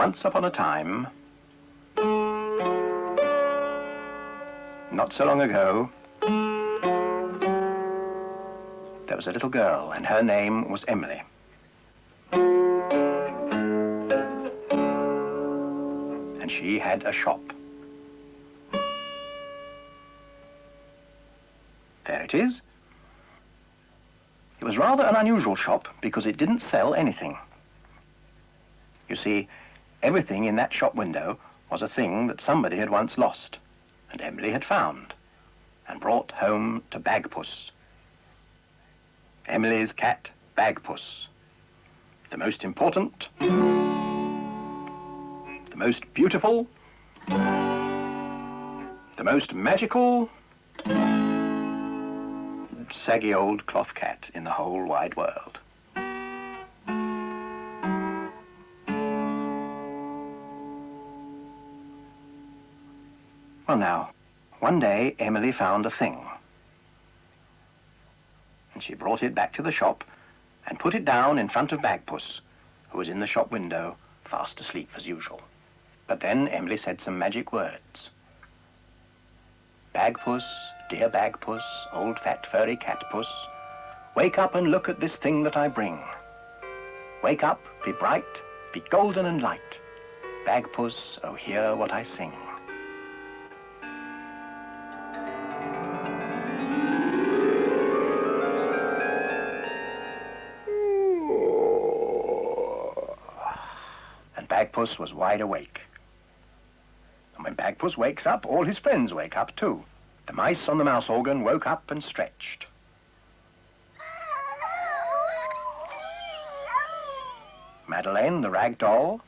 Once upon a time, not so long ago, there was a little girl, and her name was Emily. And she had a shop. There it is. It was rather an unusual shop because it didn't sell anything. You see, everything in that shop window was a thing that somebody had once lost, and Emily had found, and brought home to Bagpuss. Emily's cat, Bagpuss. The most important, the most beautiful, the most magical, saggy old cloth cat in the whole wide world. Well now, one day Emily found a thing. And she brought it back to the shop and put it down in front of Bagpuss, who was in the shop window, fast asleep as usual. But then Emily said some magic words. Bagpuss, dear Bagpuss, old fat furry cat puss, wake up and look at this thing that I bring. Wake up, be bright, be golden and light. Bagpuss, oh hear what I sing. And Bagpuss was wide awake. And when Bagpuss wakes up, all his friends wake up too. The mice on the mouse organ woke up and stretched. Madeleine, the rag doll.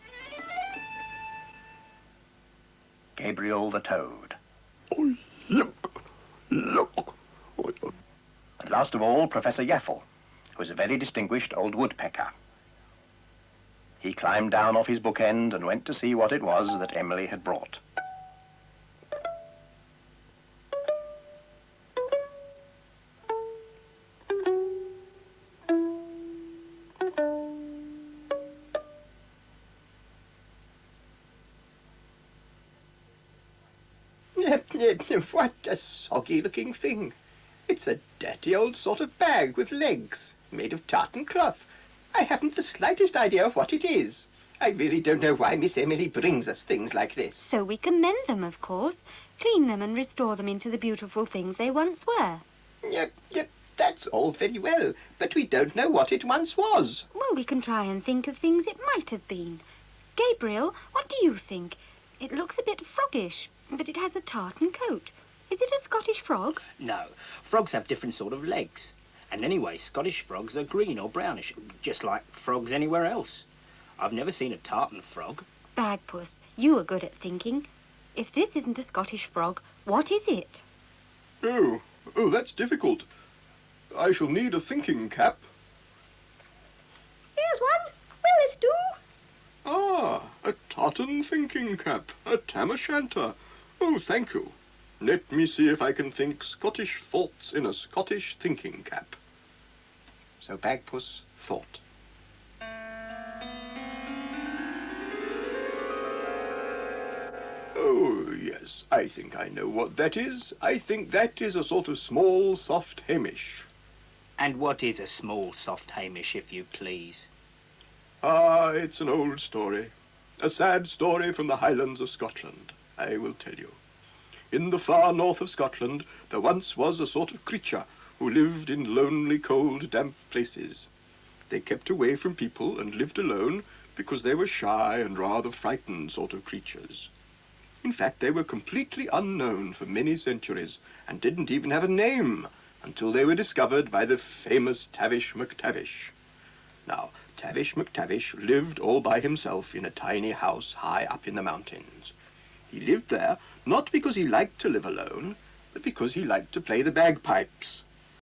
Gabriel, the toad. Oh, look, look. And last of all, Professor Yaffle, who was a very distinguished old woodpecker. He climbed down off his bookend and went to see what it was that Emily had brought. What a soggy-looking thing. It's a dirty old sort of bag with legs, made of tartan cloth. I haven't the slightest idea of what it is. I really don't know why Miss Emily brings us things like this. So we can mend them, of course. Clean them and restore them into the beautiful things they once were. Yep, that's all very well, but we don't know what it once was. Well, we can try and think of things it might have been. Gabriel, what do you think? It looks a bit froggish, but it has a tartan coat. Is it a Scottish frog? No, frogs have different sort of legs. And anyway, Scottish frogs are green or brownish, just like frogs anywhere else. I've never seen a tartan frog. Bagpuss, you are good at thinking. If this isn't a Scottish frog, what is it? Oh, that's difficult. I shall need a thinking cap. Here's one. Will this do? Ah, a tartan thinking cap, a tam o' shanter. Oh, thank you. Let me see if I can think Scottish thoughts in a Scottish thinking cap. So Bagpuss thought. Oh, yes, I think I know what that is. I think that is a sort of small, soft Hamish. And what is a small, soft Hamish, if you please? Ah, it's an old story. A sad story from the Highlands of Scotland, I will tell you. In the far north of Scotland, there once was a sort of creature who lived in lonely, cold, damp places. They kept away from people and lived alone because they were shy and rather frightened sort of creatures. In fact, they were completely unknown for many centuries and didn't even have a name until they were discovered by the famous Tavish MacTavish. Now, Tavish MacTavish lived all by himself in a tiny house high up in the mountains. He lived there not because he liked to live alone, but because he liked to play the bagpipes.